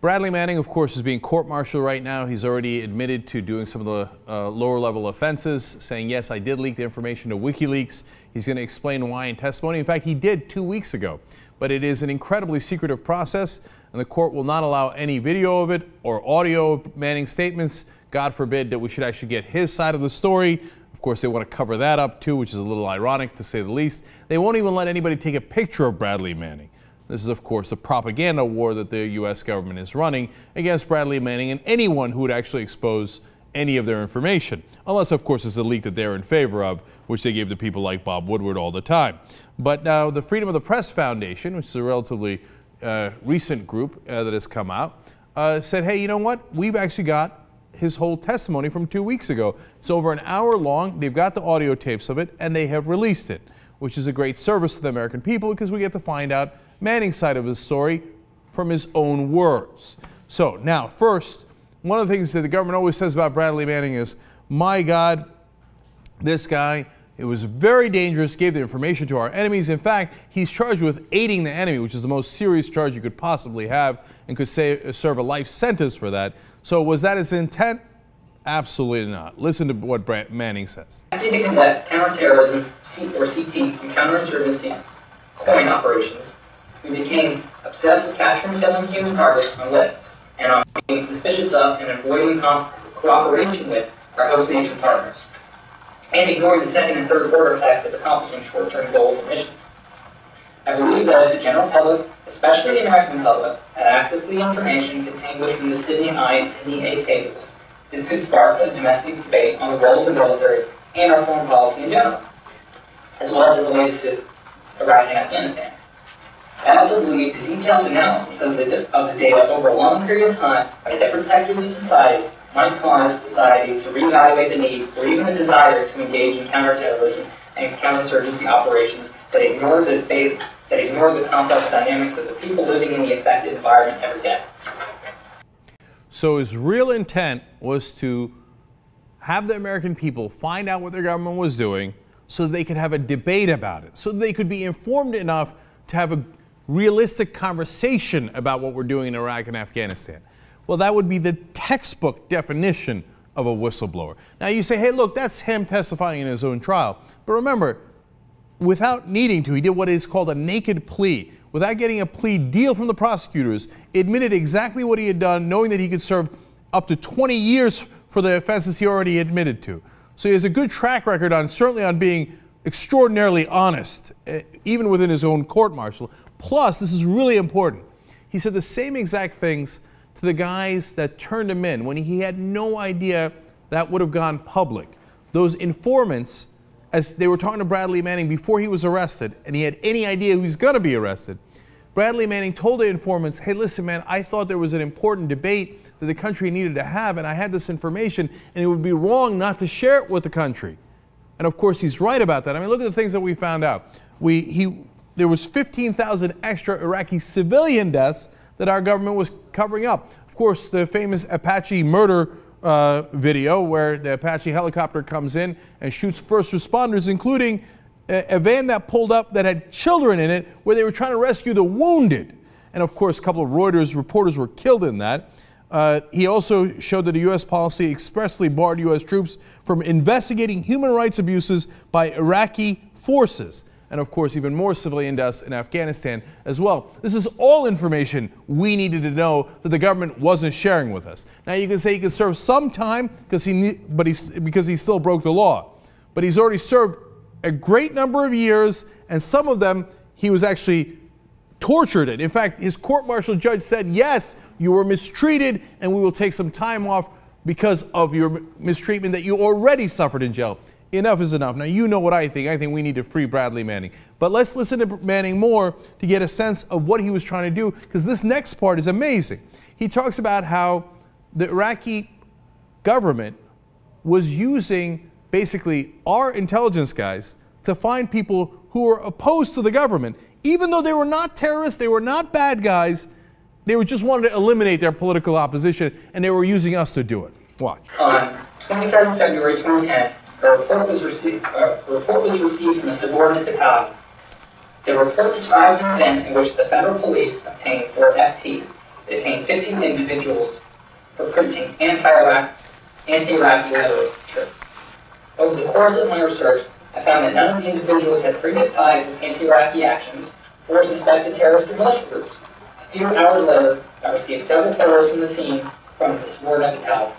Bradley Manning, of course, is being court-martialed right now. He's already admitted to doing some of the lower-level offenses, saying, yes, I did leak the information to WikiLeaks. He's going to explain why in testimony. In fact, he did 2 weeks ago. But it is an incredibly secretive process, and the court will not allow any video of it or audio of Manning's statements. God forbid that we should actually get his side of the story. Of course, they want to cover that up, too, which is a little ironic, to say the least. They won't even let anybody take a picture of Bradley Manning. This is, of course, a propaganda war that the U.S. government is running against Bradley Manning and anyone who would actually expose any of their information. Unless, of course, it's a leak that they're in favor of, which they give to people like Bob Woodward all the time. But now the Freedom of the Press Foundation, which is a relatively recent group that has come out, said, hey, you know what? We've actually got his whole testimony from 2 weeks ago. It's over an hour long. They've got the audio tapes of it, and they have released it, which is a great service to the American people because we get to find out Manning's side of the story from his own words. So now, first, one of the things that the government always says about Bradley Manning is, my God, this guy, it was very dangerous, gave the information to our enemies. In fact, he's charged with aiding the enemy, which is the most serious charge you could possibly have and could serve a life sentence for that. So was that his intent? Absolutely not. Listen to what Manning says. After taking that counterterrorism, or CT, and counterinsurgency coin operations, we became obsessed with capturing and killing human targets on lists and on being suspicious of and avoiding cooperation with our host nation partners, and ignoring the second and third order effects of accomplishing short-term goals and missions. I believe that if the general public, especially the American public, had access to the information contained within the Sidney I and Sidney A tables, this could spark a domestic debate on the role of the military and our foreign policy in general, as well as related to Iraq and Afghanistan. I also believe the detailed analysis of the data over a long period of time by different sectors of society might cause society to reevaluate the need or even the desire to engage in counterterrorism and counterinsurgency operations that ignore the complex dynamics of the people living in the affected environment every day. So his real intent was to have the American people find out what their government was doing so they could have a debate about it, so they could be informed enough to have a realistic conversation about what we're doing in Iraq and Afghanistan. Well, that would be the textbook definition of a whistleblower. Now you say, hey, look, that's him testifying in his own trial. But remember, without needing to, he did what is called a naked plea. Without getting a plea deal from the prosecutors, admitted exactly what he had done, knowing that he could serve up to 20 years for the offenses he already admitted to. So he has a good track record on, certainly on being extraordinarily honest, even within his own court-martial. Plus, this is really important, he said the same exact things to the guys that turned him in when he had no idea that would have gone public. Those informants, as they were talking to Bradley Manning before he was arrested, and he had any idea he was going to be arrested, Bradley Manning told the informants, hey, listen, man, I thought there was an important debate that the country needed to have, and I had this information, and it would be wrong not to share it with the country. And of course, he's right about that. I mean, look at the things that we found out. There was 15,000 extra Iraqi civilian deaths that our government was covering up. Of course, the famous Apache murder video where the Apache helicopter comes in and shoots first responders, including a van that pulled up that had children in it where they were trying to rescue the wounded. And of course, a couple of Reuters reporters were killed in that. He also showed that the U.S. policy expressly barred U.S. troops from investigating human rights abuses by Iraqi forces. And of course, even more civilian deaths in Afghanistan as well. This is all information we needed to know that the government wasn't sharing with us. Now you can say he could serve some time because he still broke the law. But he's already served a great number of years, and some of them he was actually tortured in. In fact, his court-martial judge said, yes, you were mistreated, and we will take some time off because of your mistreatment that you already suffered in jail. Enough is enough. Now, you know what I think. I think we need to free Bradley Manning. But let's listen to Manning more to get a sense of what he was trying to do, because this next part is amazing. He talks about how the Iraqi government was using basically our intelligence guys to find people who were opposed to the government. Even though they were not terrorists, they were not bad guys, they were just wanted to eliminate their political opposition, and they were using us to do it. Watch. On 27 February 2010, a report was received from a subordinate battalion. The report described an event in which the Federal Police obtained, or FP, detained 15 individuals for printing anti-Iraqi literature. Over the course of my research, I found that none of the individuals had previous ties with anti-Iraqi actions or suspected terrorist or militia groups. A few hours later, I received several photos from the scene from the subordinate battalion.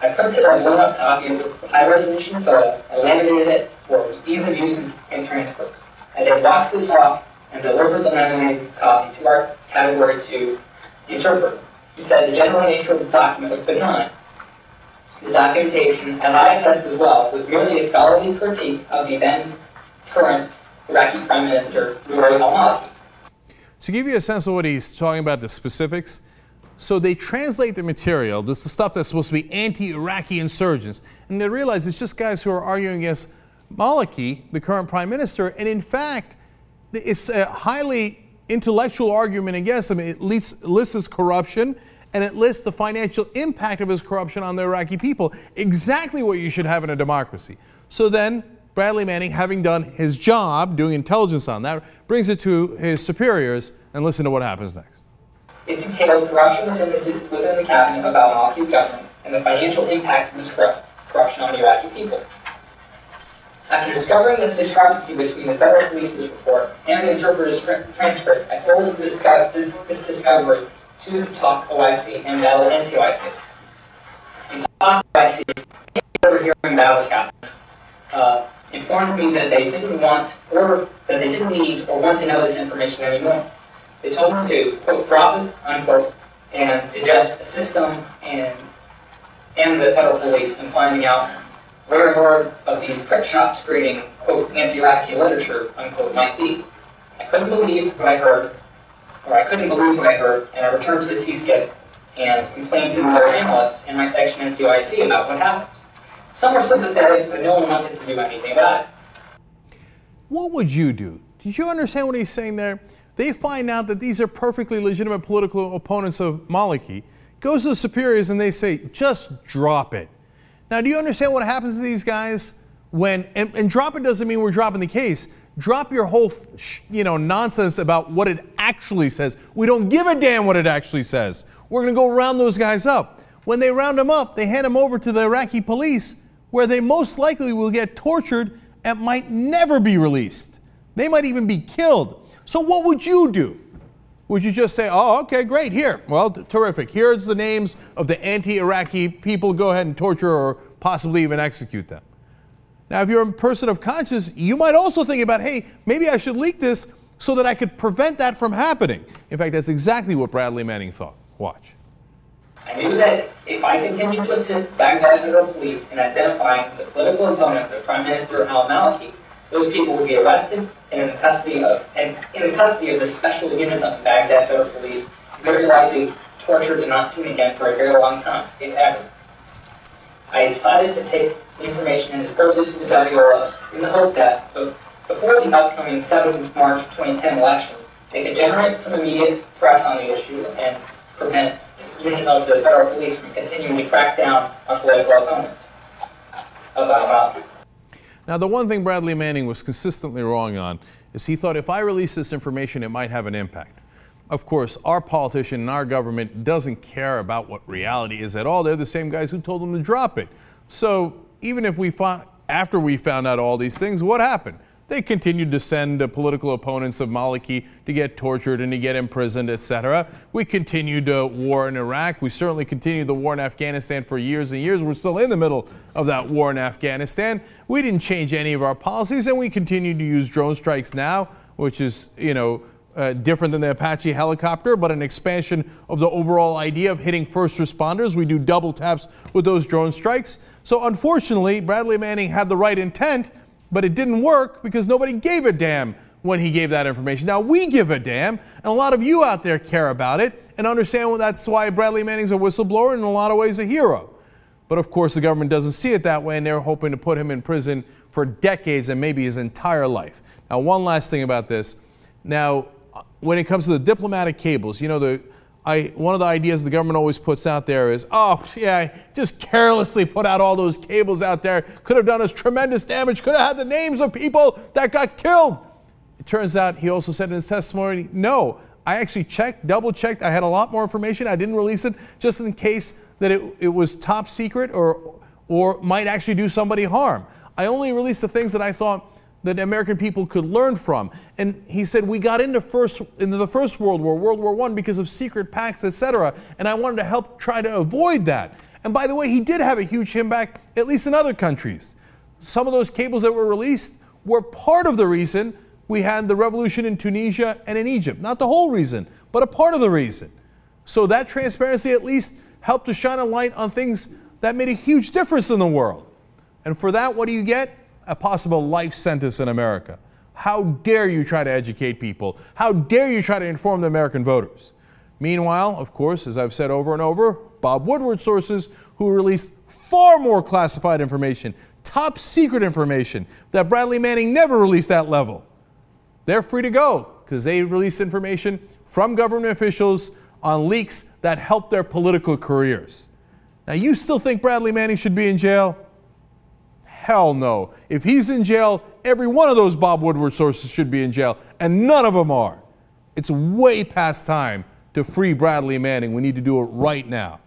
I printed a blown-up copy of the high-resolution photo and laminated it for ease of use and transfer. I then walked to the top and delivered the laminated copy to our Category 2 interpreter. He said the general nature of the document was benign. The documentation, as I assessed as well, was merely a scholarly critique of the then-current Iraqi Prime Minister, Nouri al-Maliki. To give you a sense of what he's talking about, the specifics, so they translate the material, this is the stuff that's supposed to be anti-Iraqi insurgents, and they realize it's just guys who are arguing against Maliki, the current prime minister, and in fact, it's a highly intellectual argument against him. It lists corruption, and it lists the financial impact of his corruption on the Iraqi people. Exactly what you should have in a democracy. So then, Bradley Manning, having done his job, doing intelligence on that, brings it to his superiors, and listen to what happens next. It detailed corruption within the cabinet of al-Maliki's government and the financial impact of this corruption on the Iraqi people. After discovering this discrepancy between the federal police's report and the interpreter's transcript, I forwarded this discovery to the top OIC and battle NCOIC. The top OIC, overhearing battle captain, informed me that they didn't want, or that they didn't need or want to know this information anymore. They told me to, quote, drop it, unquote, and to just assist them and the federal police in finding out where more of these print shops creating, quote, anti-Iraqi literature, unquote, might be. I couldn't believe what I heard, and I returned to the T-skip and complained to the other analysts in my section NCOIC about what happened. Some were sympathetic, but no one wanted to do anything about it. What would you do? Did you understand what he's saying there? They find out that these are perfectly legitimate political opponents of Maliki, goes to the superiors and they say, just drop it. Now, do you understand what happens to these guys when, and drop it doesn't mean we're dropping the case. Drop your whole, nonsense about what it actually says. We don't give a damn what it actually says. We're going to go round those guys up. When they round them up, they hand them over to the Iraqi police, where they most likely will get tortured and might never be released. They might even be killed. So what would you do? Would you just say, oh, okay, great, here, well, terrific. Here's the names of the anti-Iraqi people. Go ahead and torture or possibly even execute them. Now, if you're a person of conscience, you might also think about, hey, maybe I should leak this so that I could prevent that from happening. In fact, that's exactly what Bradley Manning thought. Watch. I knew that if I continued to assist Baghdad federal police in identifying the political opponents of Prime Minister al-Maliki, those people would be arrested and in the custody of the special unit of Baghdad federal police, very likely tortured and not seen again for a very long time, if ever. I decided to take the information and disperse it to the WLO in the hope that before the upcoming 7th March 2010 election, they could generate some immediate press on the issue and prevent this unit of the federal police from continuing to crack down on political opponents of al-Maliki. Now, the one thing Bradley Manning was consistently wrong on is he thought if I release this information, it might have an impact. Of course, our politician and our government doesn't care about what reality is at all. They're the same guys who told them to drop it. So even if after we found out all these things, what happened? They continued to send political opponents of Maliki to get tortured and to get imprisoned, etc. We continued the war in Iraq. We certainly continued the war in Afghanistan for years and years. We're still in the middle of that war in Afghanistan. We didn't change any of our policies, and we continue to use drone strikes now, which is, different than the Apache helicopter, but an expansion of the overall idea of hitting first responders. We do double taps with those drone strikes. So unfortunately, Bradley Manning had the right intent, but it didn't work because nobody gave a damn when he gave that information. Now we give a damn, and a lot of you out there care about it and understand that's why Bradley Manning's a whistleblower and in a lot of ways a hero. But of course the government doesn't see it that way, and they're hoping to put him in prison for decades and maybe his entire life. Now, one last thing about this. Now, when it comes to the diplomatic cables, one of the ideas the government always puts out there is, oh, yeah, just carelessly put out all those cables out there. Could have done us tremendous damage. Could have had the names of people that got killed. It turns out he also said in his testimony, no, I actually checked, double checked. I had a lot more information. I didn't release it just in case that it was top secret or might actually do somebody harm. I only released the things that I thought that American people could learn from. And he said, we got into the First World War, World War I, because of secret pacts, etc. And I wanted to help try to avoid that. And by the way, he did have a huge impact, at least in other countries. Some of those cables that were released were part of the reason we had the revolution in Tunisia and in Egypt. Not the whole reason, but a part of the reason. So that transparency at least helped to shine a light on things that made a huge difference in the world. And for that, what do you get? A possible life sentence in America. How dare you try to educate people? How dare you try to inform the American voters? Meanwhile, of course, as I've said over and over, Bob Woodward sources who released far more classified information, top secret information, that Bradley Manning never released that level. They're free to go because they released information from government officials on leaks that helped their political careers. Now, you still think Bradley Manning should be in jail? Hell no. If he's in jail, every one of those Bob Woodward sources should be in jail, and none of them are. It's way past time to free Bradley Manning. We need to do it right now.